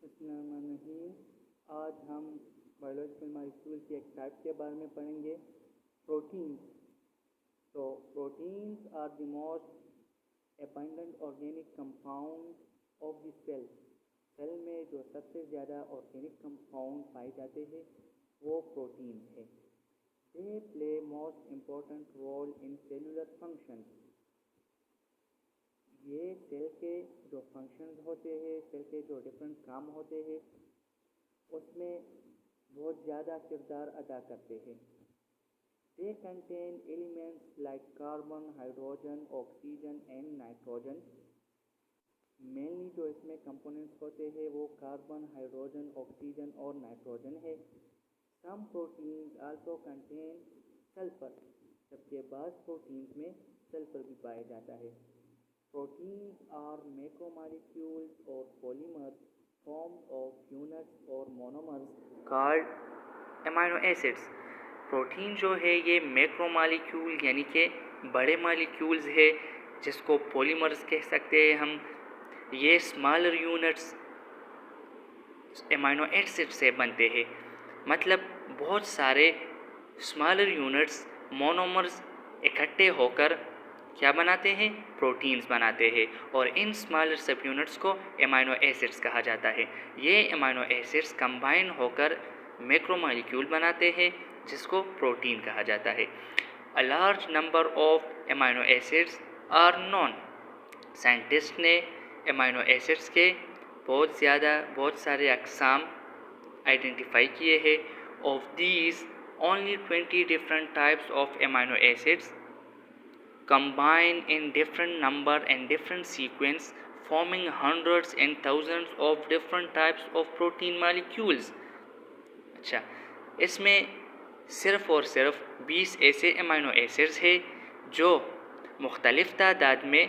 बिस्मिल्लाहिर्रहमानिर्रहीम। आज हम बायोलॉजिकल मॉलिक्यूल की एक टाइप के बारे में पढ़ेंगे, प्रोटीन्स। तो proteins are the most abundant organic compound of the cell. Cell में जो सबसे ज़्यादा ऑर्गेनिक कंपाउंड पाए जाते हैं वो प्रोटीन्स है। They play most important role in cellular function. ये सेल के जो फंक्शंस होते हैं, सेल के जो डिफरेंट काम होते हैं, उसमें बहुत ज़्यादा किरदार अदा करते हैं। They contain elements like carbon, hydrogen, oxygen and nitrogen. Mainly जो इसमें कंपोनेंट्स होते हैं वो कार्बन, हाइड्रोजन, ऑक्सीजन और नाइट्रोजन है। Some proteins also contain sulphur, जबकि बाज़ प्रोटीन्स में सल्फर भी पाया जाता है। Proteins are macromolecules or polymers formed of units or monomers called amino acids। Protein जो है ये मैक्रोमॉलिक्यूल यानी कि बड़े मॉलिक्यूल्स है, जिसको पॉलीमर्स कह सकते हैं हम। ये स्मॉलर यूनिट्स एमाइनो एसिड से बनते हैं। मतलब बहुत सारे स्मॉलर यूनिट्स मोनोमर्स इकट्ठे होकर क्या बनाते हैं? प्रोटीन्स बनाते हैं। और इन स्मॉलर सब यूनिट्स को एमाइनो एसिड्स कहा जाता है। ये एमाइनो एसिड्स कंबाइन होकर मैक्रोमॉलिक्यूल बनाते हैं, जिसको प्रोटीन कहा जाता है। A large number of amino acids are known. Scientist ने एमाइनो एसिड्स के बहुत सारे अक़साम आइडेंटिफाई किए हैं। Of these only 20 different types of amino acids combine in different number and different sequence, forming hundreds and thousands of different types of protein molecules। अच्छा, इसमें सिर्फ़ और सिर्फ 20 ऐसे अमीनो एसिड्स हैं जो मुख्तलिफ़ तादाद में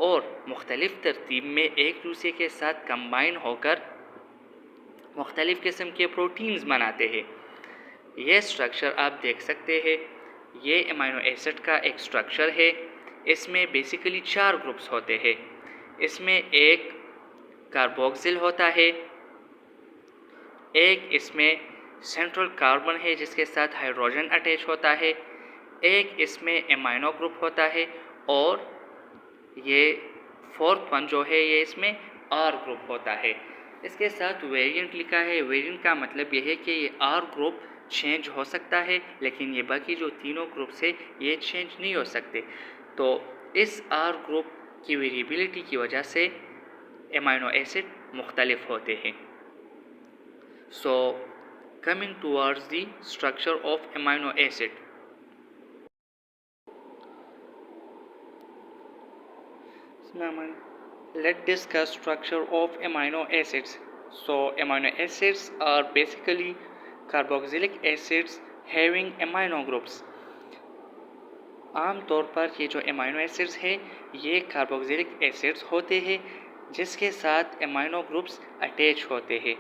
और मुख्तलिफ़ तरतीब में एक दूसरे के साथ कंबाइन होकर मुख्तलिफ़ किस्म के प्रोटीन्स बनाते हैं। ये स्ट्रक्चर आप देख सकते हैं। ये अमीनो एसिड का एक स्ट्रक्चर है। इसमें बेसिकली 4 ग्रुप्स होते हैं। इसमें एक कार्बोक्सिल होता है, एक इसमें सेंट्रल कार्बन है जिसके साथ हाइड्रोजन अटैच होता है, एक इसमें एमाइनो ग्रुप होता है, और ये फोर्थ वन जो है ये इसमें आर ग्रुप होता है। इसके साथ वेरिएंट लिखा है। वेरिएंट का मतलब ये है कि ये आर ग्रुप चेंज हो सकता है, लेकिन ये बाकी जो तीनों ग्रुप्स है ये चेंज नहीं हो सकते। तो इस आर ग्रुप की वेरिएबिलिटी की वजह से एमाइनो एसिड मुख्तलिफ होते हैं। So coming towards the structure of amino acid. Let's discuss structure of amino acids. So amino acids are basically carboxylic acids having amino groups। आम तौर पर ये जो अमीनो एसिड्स है ये कार्बोक्सिलिक एसिड्स होते हैं जिसके साथ अमीनो ग्रुप्स अटैच होते हैं।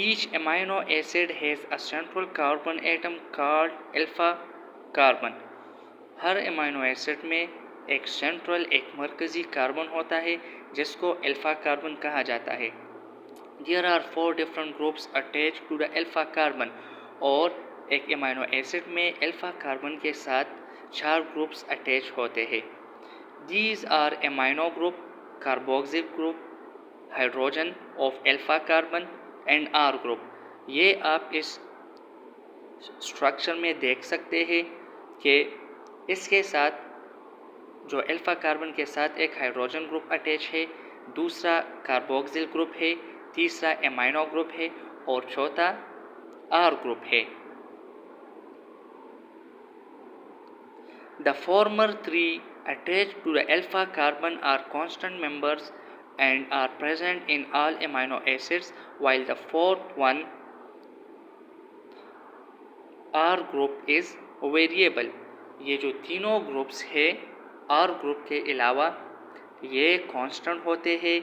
Each amino acid has a central carbon atom called alpha carbon। Her amino acid में एक सेंट्रल, एक मरकज़ी कार्बन होता है जिसको अल्फा कार्बन कहा जाता है। There are 4 different groups attached to the alpha carbon। और एक अमीनो एसिड में अल्फा कार्बन के साथ 4 ग्रुप्स अटैच होते हैं। These are amino group, carboxyl group, hydrogen of alpha carbon and R group. ये आप इस स्ट्रक्चर में देख सकते हैं कि इसके साथ जो अल्फा कार्बन के साथ एक हाइड्रोजन ग्रुप अटैच है, दूसरा कार्बोक्सिल ग्रुप है, तीसरा एमाइनो ग्रुप है और चौथा आर ग्रुप है। The former 3 attached to the alpha carbon are constant members and are present in all amino acids, while the fourth one R group is variable। ये जो तीनों groups है आर ग्रुप के अलावा ये कांस्टेंट होते हैं।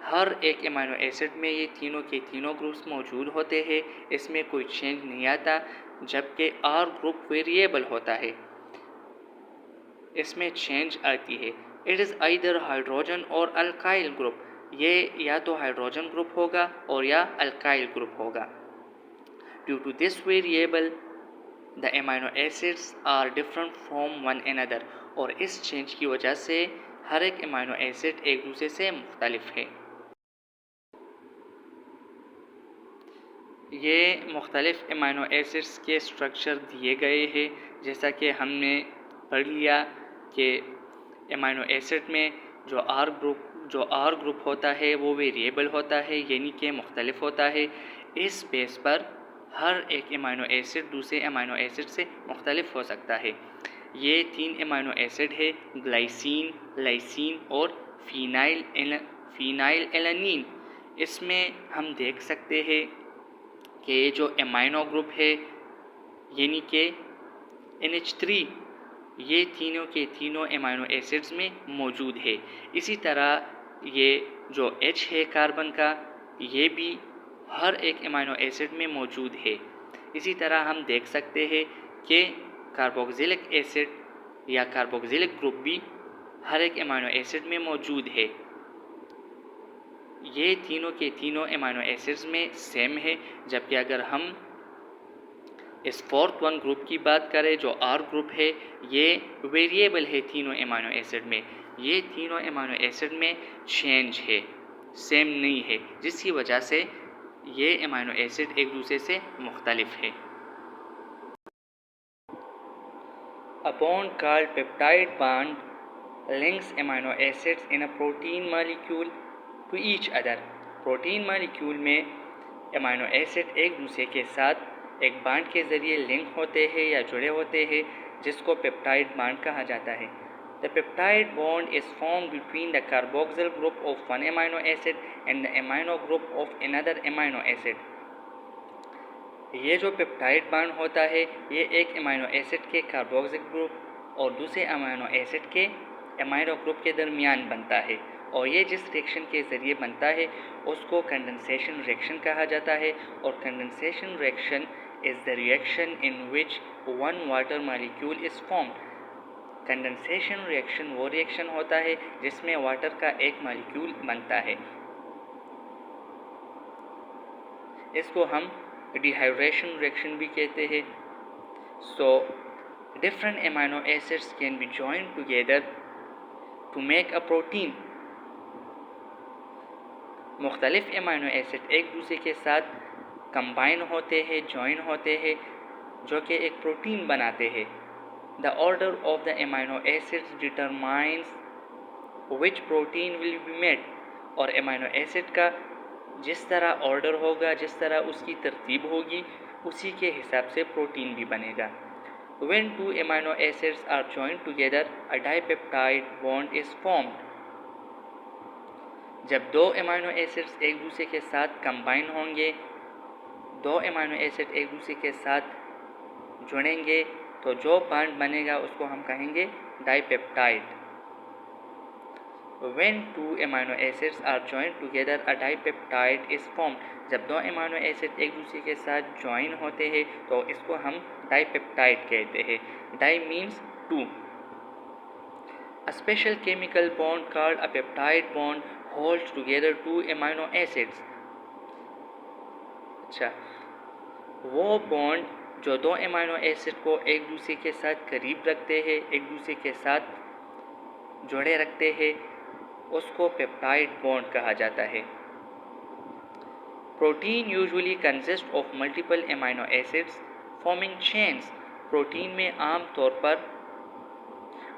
हर एक अमीनो एसिड में ये तीनों के तीनों ग्रुप्स मौजूद होते हैं, इसमें कोई चेंज नहीं आता। जबकि आर ग्रुप वेरिएबल होता है, इसमें चेंज आती है। इट इज़ आइदर हाइड्रोजन और अल्काइल ग्रुप। ये या तो हाइड्रोजन ग्रुप होगा और या अल्काइल ग्रुप होगा। Due to this variable the amino acids are different from one another, और इस चेंज की वजह से हर एक एमाइनो एसिड एक दूसरे से मुख्तलिफ है। ये मुख्तलिफ एमाइनो एसिड्स के स्ट्रक्चर दिए गए हैं, जैसा कि हमने पढ़ लिया कि एमाइनो एसिड में जो आर ग्रुप होता है वो वेरिएबल होता है, यानी कि मुख्तलिफ होता है। इस बेस पर हर एक एमाइनो एसिड दूसरे एमाइनो एसिड से मुख्तलिफ हो सकता है। ये 3 एमाइनो एसिड है, ग्लाइसिन, लाइसिन और फिनाइल एलानिन। इसमें हम देख सकते हैं कि जो एमाइनो ग्रुप है यानी कि NH3, ये तीनों के तीनों एमाइनो एसिड्स में मौजूद है। इसी तरह ये जो H है कार्बन का, ये भी हर एक एमाइनो एसिड में मौजूद है। इसी तरह हम देख सकते हैं कि कार्बोक्सिलिक एसिड या कार्बोक्सिलिक ग्रुप भी हर एक एमाइनो एसिड में मौजूद है। ये तीनों के तीनों एमाइनो एसिड्स में सेम है, जबकि अगर हम इस फोर्थ वन ग्रुप की बात करें जो आर ग्रुप है, ये वेरिएबल है तीनों एमाइनो एसिड में। ये तीनों एमाइनो एसिड में चेंज है, सेम नहीं है, जिसकी वजह से ये एमाइनो एसिड एक दूसरे से मुख्तलिफ है। A bond called peptide bond links amino acids in a protein molecule to each other. Protein molecule में एमाइनो एसिड एक दूसरे के साथ एक बांड के ज़रिए लिंक होते हैं या जुड़े होते हैं, जिसको पेप्टाइड बांड कहा जाता है। The peptide bond is formed between the carboxyl group of one amino acid and the amino group of another amino acid. ये जो पेप्टाइड बांड होता है ये एक अमीनो एसिड के कार्बोक्सिल ग्रुप और दूसरे अमीनो एसिड के अमीनो ग्रुप के दरमियान बनता है, और ये जिस रिएक्शन के ज़रिए बनता है उसको कंडेंसेशन रिएक्शन कहा जाता है। और condensation reaction is the reaction in which one water molecule is formed. Condensation reaction वो रिएक्शन होता है जिसमें वाटर का एक मॉलिक्यूल बनता है। इसको हम डिहाइड्रेशन रिएक्शन भी कहते हैं। So different amino acids can be joined together to make a protein. मुख्तलिफ अमीनो एसिड एक दूसरे के साथ कंबाइन होते हैं, जॉइन होते हैं, जो कि एक प्रोटीन बनाते हैं। The order of the amino acids determines which protein will be made. और अमीनो एसिड का जिस तरह ऑर्डर होगा, जिस तरह उसकी तरतीब होगी, उसी के हिसाब से प्रोटीन भी बनेगा। When two amino acids are joined together, a dipeptide bond is formed. जब दो अमीनो एसिड्स एक दूसरे के साथ कंबाइन होंगे, दो अमीनो एसिड एक दूसरे के साथ जुड़ेंगे, तो जो बॉन्ड बनेगा उसको हम कहेंगे dipeptide. When two amino acids are joined together, a dipeptide is formed. जब दो अमीनो एसिड एक दूसरे के साथ ज्वाइन होते हैं तो इसको हम डाइपेप्टाइड कहते हैं। Di means two. A special chemical bond called a peptide bond holds together two amino acids. अच्छा, वो बॉन्ड जो दो अमीनो एसिड को एक दूसरे के साथ करीब रखते हैं, एक दूसरे के साथ जोड़े रखते हैं, उसको पेप्टाइड बॉन्ड कहा जाता है। Protein usually consist of multiple amino acids forming chains. Protein में आम तौर पर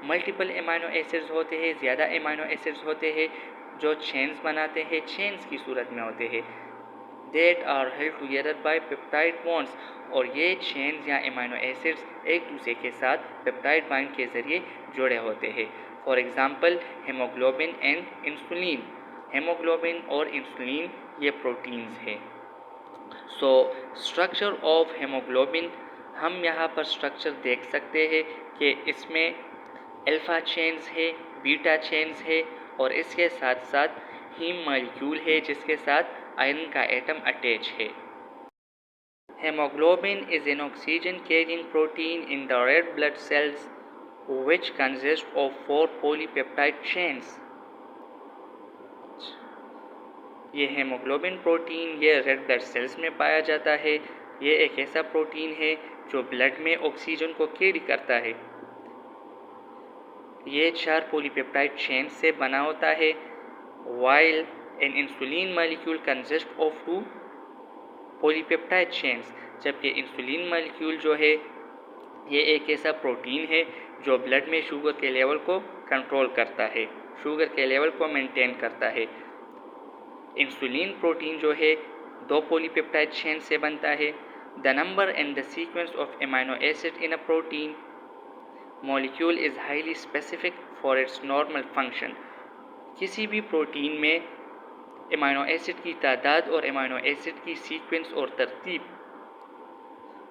मल्टीपल अमीनो एसिड्स होते हैं, ज़्यादा अमीनो एसिड्स होते हैं जो चेन्स बनाते हैं, चेन्स की सूरत में होते हैं। That are held together by peptide bonds. और ये चेन्स या अमीनो एसिड्स एक दूसरे के साथ पेप्टाइड बॉन्ड के ज़रिए जुड़े होते हैं। For example haemoglobin and insulin. Haemoglobin और इंसुलिन ये प्रोटीन्स हैं। सो स्ट्रक्चर ऑफ हेमोग्लोबिन, हम यहाँ पर स्ट्रक्चर देख सकते हैं कि इसमें अल्फ़ा चेन्स है, बीटा चेन्स है, और इसके साथ साथ हीम मॉलिक्यूल है जिसके साथ आयरन का एटम अटैच है। Haemoglobin is an oxygen carrying protein in the red blood sales which consist of 4 polypeptide chains. ये हेमोग्लोबिन प्रोटीन ये रेड ब्लड सेल्स में पाया जाता है। ये एक ऐसा प्रोटीन है जो ब्लड में ऑक्सीजन को कैरी करता है। ये 4 पॉलीपेप्टाइड चेन से बना होता है। While an insulin molecule consist of 2 polypeptide chains, जबकि इंसुलिन मॉलिक्यूल जो है ये एक ऐसा प्रोटीन है जो ब्लड में शुगर के लेवल को कंट्रोल करता है, शुगर के लेवल को मेंटेन करता है। इंसुलिन प्रोटीन जो है 2 पॉलीपेप्टाइड चेन से बनता है। The number and the sequence of amino acid in a protein molecule is highly specific for its normal function. किसी भी प्रोटीन में एमिनो एसिड की तादाद और एमिनो एसिड की सीक्वेंस और तरतीब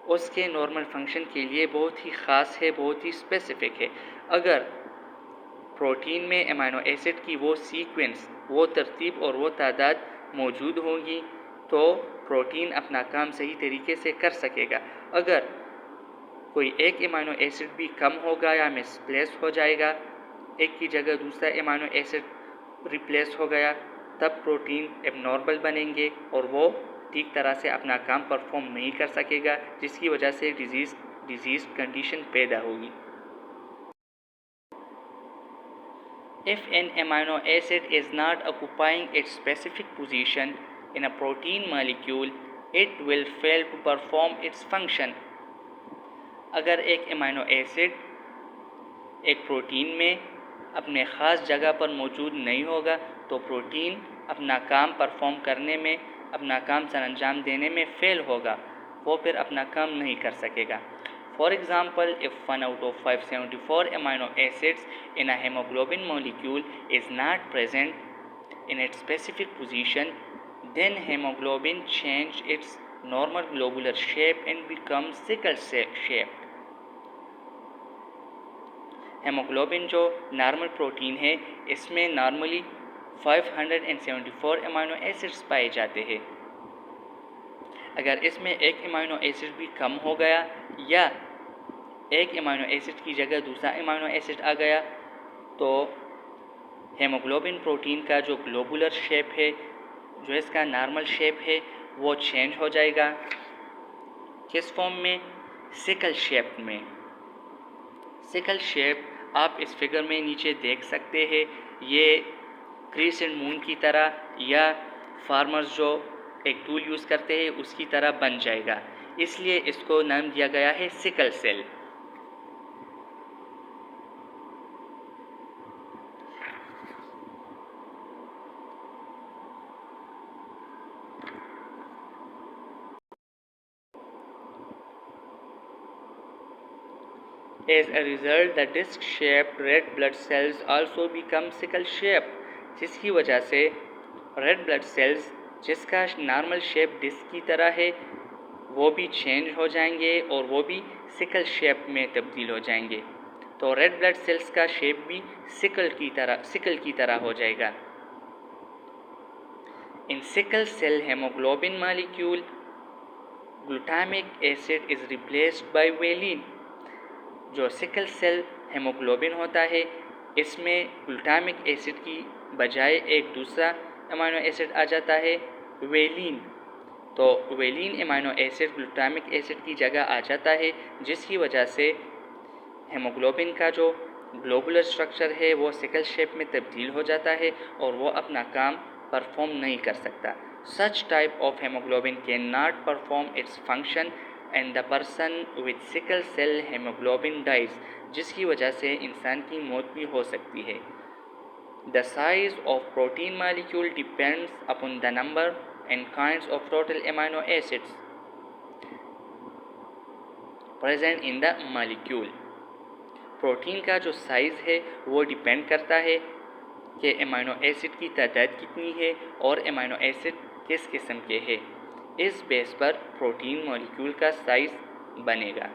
उसके नॉर्मल फंक्शन के लिए बहुत ही ख़ास है, बहुत ही स्पेसिफिक है। अगर प्रोटीन में एमिनो एसिड की वो सीक्वेंस, वो तरतीब और वो तादाद मौजूद होंगी तो प्रोटीन अपना काम सही तरीके से कर सकेगा। अगर कोई एक एमिनो एसिड भी कम होगा या मिसप्लेस हो जाएगा, एक की जगह दूसरा एमिनो एसिड रिप्लेस हो गया, तब प्रोटीन एबनॉर्मल बनेंगे और वो ठीक तरह से अपना काम परफॉर्म नहीं कर सकेगा, जिसकी वजह से डिजीज कंडीशन पैदा होगी। If an amino acid is not occupying its specific position in a protein molecule, it will fail to perform its function. अगर एक एमिनो एसिड एक प्रोटीन में अपने ख़ास जगह पर मौजूद नहीं होगा तो प्रोटीन अपना काम परफॉर्म करने में, अपना काम सरअंजाम देने में फेल होगा, वो फिर अपना काम नहीं कर सकेगा। For example, if 1 out of 574 amino acids in a hemoglobin molecule is not present in its specific position, then hemoglobin changes its normal globular shape and becomes sickle shaped. Haemoglobin जो normal protein है, इसमें normally 574 amino acids पाए जाते हैं। अगर इसमें एक amino acid भी कम हो गया या एक अमीनो एसिड की जगह दूसरा अमीनो एसिड आ गया तो हेमोग्लोबिन प्रोटीन का जो ग्लोबुलर शेप है, जो इसका नॉर्मल शेप है, वो चेंज हो जाएगा। किस फॉर्म में? सिकल शेप में। सिकल शेप आप इस फिगर में नीचे देख सकते हैं। ये क्रिसेंट मून की तरह या फार्मर्स जो एक टूल यूज़ करते हैं उसकी तरह बन जाएगा, इसलिए इसको नाम दिया गया है sickle cell. As a result, the disc-shaped red blood cells also become sickle-shaped, जिसकी वजह से रेड ब्लड सेल्स जिसका नॉर्मल शेप डिस्क की तरह है वो भी चेंज हो जाएंगे और वो भी सिकल शेप में तब्दील हो जाएंगे। तो रेड ब्लड सेल्स का शेप भी सिकल की तरह हो जाएगा। In sickle cell haemoglobin molecule glutamic acid is replaced by valine. जो सिकल सेल हेमोग्लोबिन होता है इसमें ग्लूटामिक एसिड की बजाय एक दूसरा अमीनो एसिड आ जाता है, वेलिन। तो valine amino acid glutamic acid की जगह आ जाता है, जिसकी वजह से हेमोग्लोबिन का जो ग्लोबुलर स्ट्रक्चर है वो सिकल शेप में तब्दील हो जाता है और वो अपना काम परफॉर्म नहीं कर सकता। Such type of haemoglobin can not perform its function and the person with sickle cell haemoglobin dies, जिसकी वजह से इंसान की मौत भी हो सकती है। The size of protein molecule depends upon the number and kinds of total amino acids present in the molecule. Protein का जो साइज़ है वो डिपेंड करता है कि अमीनो एसिड की तादाद कितनी है और अमीनो एसिड किस किस्म के हैं। इस बेस पर प्रोटीन मॉलिक्यूल का साइज़ बनेगा।